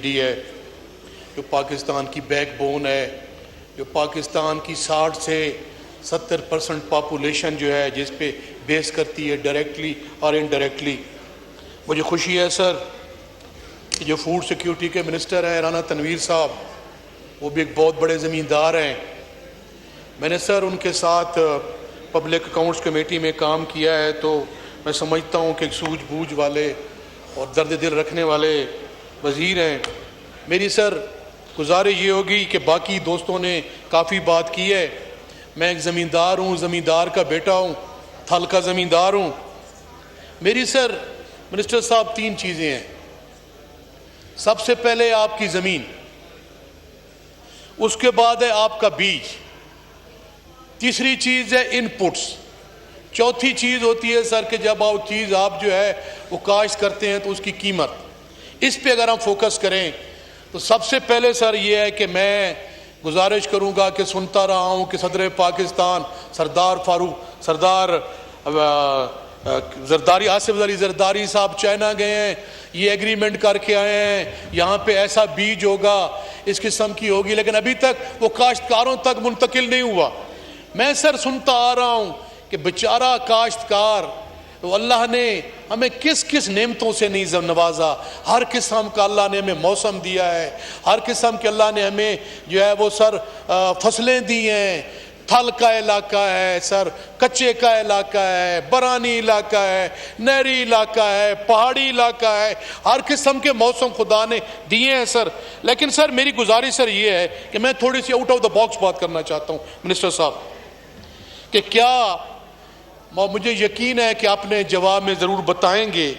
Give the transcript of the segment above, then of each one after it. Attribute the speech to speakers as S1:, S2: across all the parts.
S1: D है, जो पाकिस्तान की बैकबोन है, जो पाकिस्तान की 60 से 70% पॉपुलेशन जो है जिस पे बेस करती है डायरेक्टली और इनडायरेक्टली। मुझे खुशी है सर कि जो फूड सिक्योरिटी के मिनिस्टर हैं राना तनवीर साहब, वो भी एक बहुत बड़े ज़मींदार हैं। मैंने सर उनके साथ पब्लिक अकाउंट्स कमेटी में काम किया है, तो मैं समझता हूँ कि सूझबूझ वाले और दर्द दिल रखने वाले वज़ीर हैं। मेरी सर गुजारिश ये होगी कि बाकी दोस्तों ने काफ़ी बात की है, मैं एक ज़मींदार हूँ, ज़मींदार का बेटा हूँ, थल का ज़मींदार हूँ। मेरी सर मिनिस्टर साहब 3 चीज़ें हैं। सबसे पहले आपकी ज़मीन, उसके बाद है आपका बीज, तीसरी चीज़ है इनपुट्स, चौथी चीज़ होती है सर कि जब आप चीज़ आप जो है वो काश्त करते हैं तो उसकी कीमत। इस पे अगर हम फोकस करें तो सबसे पहले सर ये है कि मैं गुजारिश करूंगा कि सुनता रहा हूं कि सदर पाकिस्तान सरदार जरदारी आसिफ अली जरदारी साहब चाइना गए हैं, ये एग्रीमेंट करके आए हैं, यहाँ पे ऐसा बीज होगा, इस किस्म की होगी, लेकिन अभी तक वो काश्तकारों तक मुंतकिल नहीं हुआ। मैं सर सुनता आ रहा हूँ कि बेचारा काश्तकार, तो अल्लाह ने हमें किस किस नेमतों से नहीं नवाजा। हर किस्म का अल्लाह ने हमें मौसम दिया है, हर किस्म के अल्लाह ने हमें जो है वो सर फसलें दी हैं। थल का इलाका है सर, कच्चे का इलाका है, बरानी इलाका है, नहरी इलाका है, पहाड़ी इलाका है, हर किस्म के मौसम खुदा ने दिए हैं सर। लेकिन सर मेरी गुजारिश सर ये है कि मैं थोड़ी सी आउट ऑफ द बॉक्स बात करना चाहता हूँ मिनिस्टर साहब, कि क्या मुझे यकीन है कि आपने जवाब में ज़रूर बताएंगे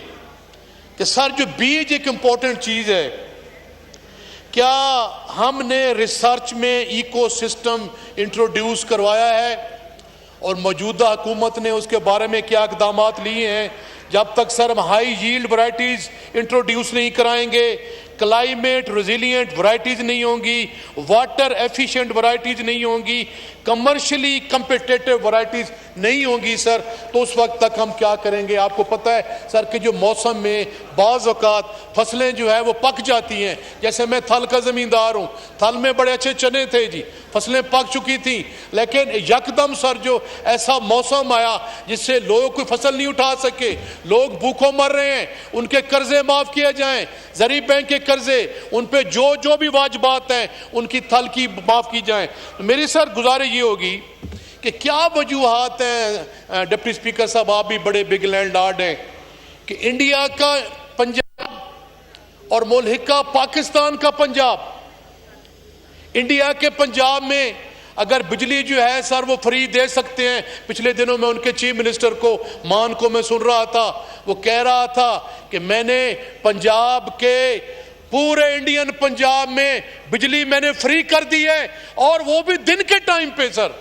S1: कि सर जो बीज एक इम्पॉर्टेंट चीज़ है, क्या हमने रिसर्च में इकोसिस्टम इंट्रोड्यूस करवाया है और मौजूदा हुकूमत ने उसके बारे में क्या इक़दाम लिए हैं? जब तक सर हम हाई यील्ड वैराइटीज़ इंट्रोड्यूस नहीं कराएंगे, क्लाइमेट रेजिलिएंट वैराइटीज़ नहीं होंगी, वाटर एफिशिएंट वैराइटीज़ नहीं होंगी, कमर्शियली कम्पिटिटिव वैराइटीज़ नहीं होंगी सर, तो उस वक्त तक हम क्या करेंगे? आपको पता है सर कि जो मौसम में बाज़ औक़ात फसलें जो है वो पक जाती हैं। जैसे मैं थल का ज़मींदार हूँ, थल में बड़े अच्छे चने थे जी, फसलें पक चुकी थी, लेकिन यकदम सर जो ऐसा मौसम आया जिससे लोग कोई फसल नहीं उठा सके, लोग भूखों मर रहे हैं, उनके कर्जे माफ़ किए जाएँ, ज़री बैंक के कर्जे, उन पे जो भी वाजिबात हैं उनकी थल की माफ़ की जाएँ। तो मेरी सर गुजारिश ये होगी कि क्या वजूहात हैं, डिप्टी स्पीकर साहब आप भी बड़े बिग लैंड लॉर्ड हैं, कि इंडिया का पंजाब और मुल्हिका पाकिस्तान का पंजाब, इंडिया के पंजाब में अगर बिजली जो है सर वो फ्री दे सकते हैं। पिछले दिनों में उनके चीफ मिनिस्टर को मान को मैं सुन रहा था, वो कह रहा था कि मैंने पंजाब के पूरे इंडियन पंजाब में बिजली मैंने फ्री कर दी है, और वो भी दिन के टाइम पे सर,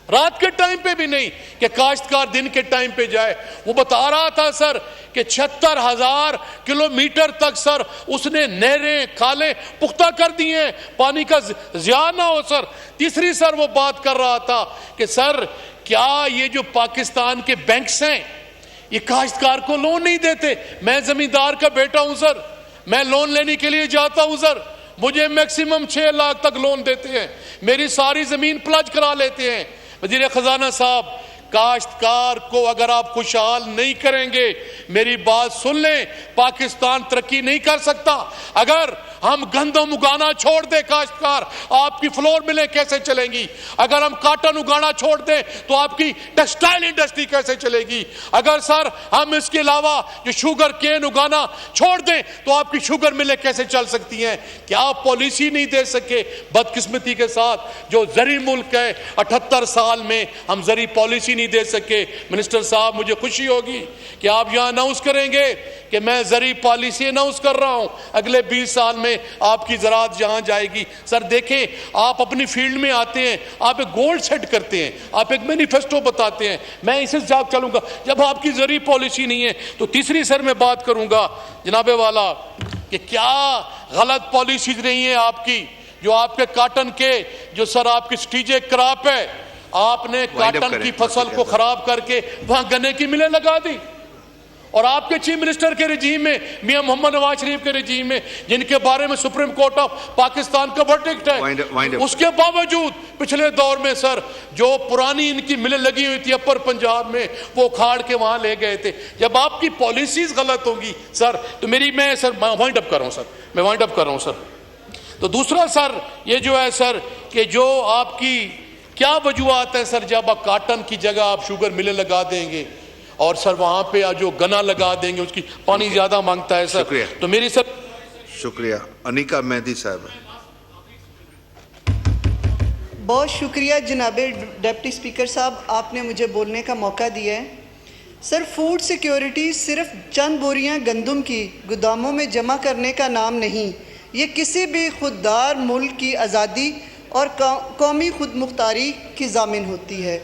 S1: रात के टाइम पे भी नहीं कि काश्तकार दिन के टाइम पे जाए। वो बता रहा था सर कि 76,000 किलोमीटर तक सर उसने नहरें खाले पुख्ता कर दी हैं, पानी का ज़िया ना हो सर। तीसरी सर वो बात कर रहा था कि सर क्या ये जो पाकिस्तान के बैंक्स हैं ये काश्तकार को लोन नहीं देते? मैं जमींदार का बेटा हूं सर, मैं लोन लेने के लिए जाता हूं सर, मुझे मैक्सिमम 6 लाख तक लोन देते हैं, मेरी सारी जमीन प्लज करा लेते हैं। वज़ीर ख़ज़ाना साहब, काश्तकार को अगर आप खुशहाल नहीं करेंगे, मेरी बात सुन लें, पाकिस्तान तरक्की नहीं कर सकता। अगर हम गंदम उगाना छोड़ दें काश्तकार, आपकी फ्लोर मिलें कैसे चलेंगी? अगर हम काटन उगाना छोड़ दें तो आपकी टेक्सटाइल इंडस्ट्री कैसे चलेगी? अगर सर हम इसके अलावा जो शुगर केन उगाना छोड़ दें तो आपकी शुगर मिलें कैसे चल सकती हैं? क्या आप पॉलिसी नहीं दे सके? बदकिस्मती के साथ जो ज़री मुल्क है, 78 साल में हम ज़री पॉलिसी नहीं दे सके। मिनिस्टर साहब, मुझे खुशी होगी कि आप यहाँ अनाउंस करेंगे कि मैं ज़री पॉलिसी अनाउंस कर रहा हूँ, अगले 20 साल में आपकी ज़राअत जहाँ जाएगी। सर देखें, आप अपनी फील्ड में आते हैं, आप एक गोल सेट करते हैं, आप एक मैनिफेस्टो बताते हैं, मैं इसे जाग चलूँगा। जब आपकी ज़री पॉलिसी नहीं है तो तीसरी सर मैं बात करूँगा जनाबे वाला कि क्या गलत पॉलिसीज रही हैं आपकी, जो आपके काटन के जो सर आपकी स्ट्रेटेजिक क्रॉप है, आपने काटन की फसल को खराब करके वहां गन्ने की मिलें लगा दी, और आपके चीफ मिनिस्टर के रजीम में, मियां मोहम्मद नवाज शरीफ के रजीम में, जिनके बारे में सुप्रीम कोर्ट ऑफ पाकिस्तान का वर्डिक्ट है, उसके बावजूद पिछले दौर में सर जो पुरानी इनकी मिलें लगी हुई थी अपर पंजाब में, वो उखाड़ के वहां ले गए थे। जब आपकी पॉलिसीज गलत होंगी सर, तो मैं सर वाइंड अप कर रहा हूं सर। तो दूसरा सर ये जो है सर कि जो आपकी क्या वजूहत है सर, जब आप काटन की जगह आप शुगर मिलें लगा देंगे और सर वहां पे जो गना लगा देंगे, उसकी पानी ज्यादा मांगता है सर। तो मेरी सर
S2: शुक्रिया। अनिका मेहदी साहब।
S3: बहुत शुक्रिया जनाबे डिप्टी स्पीकर साहब, आपने मुझे बोलने का मौका दिया है। सर, फूड सिक्योरिटी सिर्फ चंद बोरियां गंदम की गोदामों में जमा करने का नाम नहीं, ये किसी भी खुददार मुल्क की आज़ादी और कौमी खुद मुख्तारी की ज़ामिन होती है।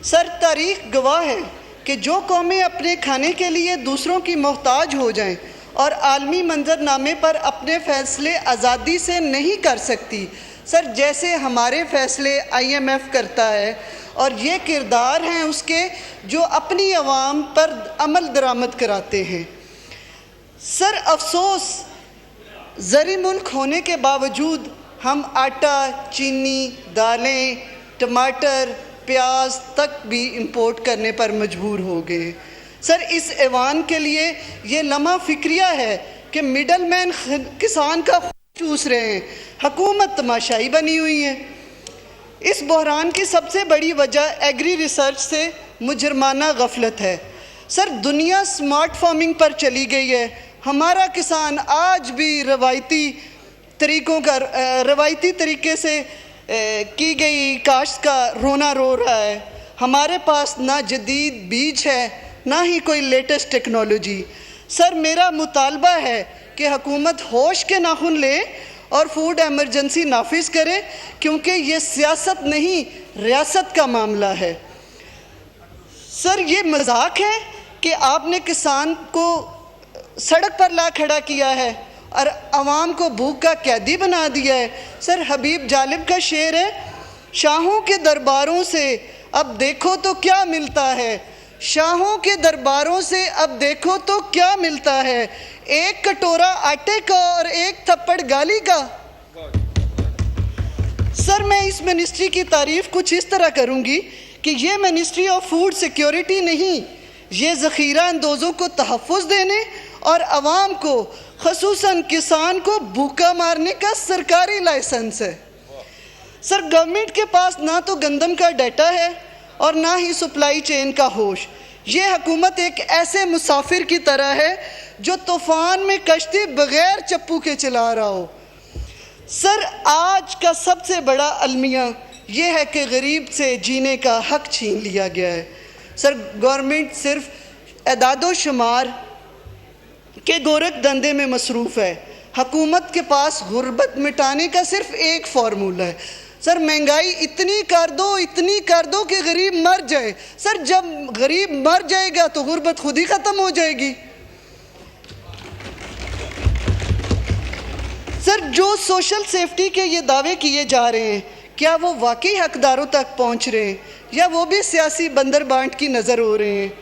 S3: सर, तारीख़ गवाह है कि जो कौमें अपने खाने के लिए दूसरों की मोहताज हो जाएं और आलमी मंजरनामे पर अपने फ़ैसले आज़ादी से नहीं कर सकती, सर जैसे हमारे फ़ैसले IMF करता है, और ये किरदार हैं उसके जो अपनी आवाम पर अमल दरामद कराते हैं। सर, अफसोस ज़री मुल्क होने के बावजूद हम आटा, चीनी, दालें, टमाटर, प्याज तक भी इंपोर्ट करने पर मजबूर हो गए। सर, इस ऐवान के लिए ये लम्हा फिक्रिया है कि मिडल मैन किसान का चूस रहे हैं, हुकूमत तमाशाई बनी हुई है। इस बहरान की सबसे बड़ी वजह एग्री रिसर्च से मुजरमाना गफलत है। सर, दुनिया स्मार्ट फार्मिंग पर चली गई है, हमारा किसान आज भी रवायती तरीके से की गई काश्त का रोना रो रहा है। हमारे पास ना जदीद बीज है, ना ही कोई लेटेस्ट टेक्नोलॉजी। सर, मेरा मुतालबा है कि हुकूमत होश के नाखून ले और फूड एमरजेंसी नाफिज करे, क्योंकि ये सियासत नहीं रियासत का मामला है। सर, ये मजाक है कि आपने किसान को सड़क पर ला खड़ा किया है और अवाम को भूख का कैदी बना दिया है। सर, हबीब जालिब का शेर है, शाहों के दरबारों से अब देखो तो क्या मिलता है, शाहों के दरबारों से अब देखो तो क्या मिलता है, एक कटोरा आटे का और एक थप्पड़ गाली का। सर, मैं इस मिनिस्ट्री की तारीफ कुछ इस तरह करूंगी कि ये मिनिस्ट्री ऑफ फूड सिक्योरिटी नहीं, ये ज़ख़ीरा अंदोज़ों को तहफ़्फ़ुज़ देने और आवाम को, ख़ुसूसन किसान को भूखा मारने का सरकारी लाइसेंस है। सर, गवर्नमेंट के पास ना तो गंदम का डाटा है और ना ही सप्लाई चेन का होश। ये हुकूमत एक ऐसे मुसाफिर की तरह है जो तूफ़ान में कश्ती बग़ैर चप्पू के चला रहा हो। सर, आज का सबसे बड़ा अलमिया ये है कि गरीब से जीने का हक छीन लिया गया है। सर, गवर्नमेंट सिर्फ एदादो शुमार के गोरख धंधे में मसरूफ़ है। हुकूमत के पास गुर्बत मिटाने का सिर्फ एक फार्मूला है। सर, महंगाई इतनी कर दो कि गरीब मर जाए। सर, जब गरीब मर जाएगा तो गुर्बत खुद ही ख़त्म हो जाएगी। सर, जो सोशल सेफ्टी के ये दावे किए जा रहे हैं, क्या वो वाकई हकदारों तक पहुंच रहे हैं या वो भी सियासी बंदर बांट की नज़र हो रहे हैं?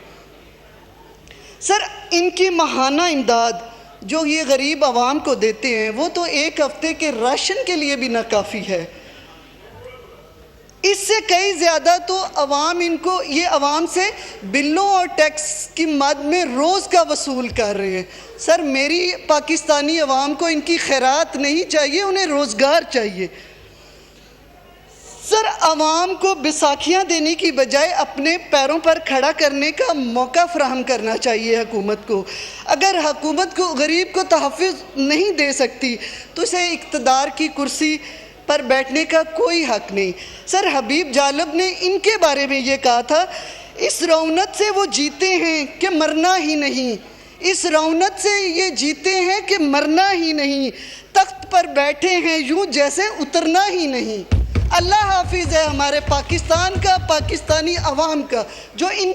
S3: सर, इनकी माहाना इमदाद जो ये गरीब आवाम को देते हैं, वो तो एक हफ्ते के राशन के लिए भी नाकाफ़ी है। इससे कई ज़्यादा तो ये आवाम से बिलों और टैक्स की मद में रोज़ का वसूल कर रहे हैं। सर, मेरी पाकिस्तानी आवाम को इनकी खैरात नहीं चाहिए, उन्हें रोज़गार चाहिए। सर, आवाम को बैसाखियाँ देने की बजाय अपने पैरों पर खड़ा करने का मौका फराहम करना चाहिए हुकूमत को। अगर हुकूमत को गरीब को तहफ़्फ़ुज़ नहीं दे सकती तो इसे इक़्तिदार की कुर्सी पर बैठने का कोई हक नहीं। सर, हबीब जालिब ने इनके बारे में ये कहा था, इस रौनक से वो जीते हैं कि मरना ही नहीं, इस रौनक से ये जीते हैं कि मरना ही नहीं, तख्त पर बैठे हैं यूं जैसे उतरना ही नहीं। अल्लाह हाफिज़ है हमारे पाकिस्तान का, पाकिस्तानी अवाम का, जो इन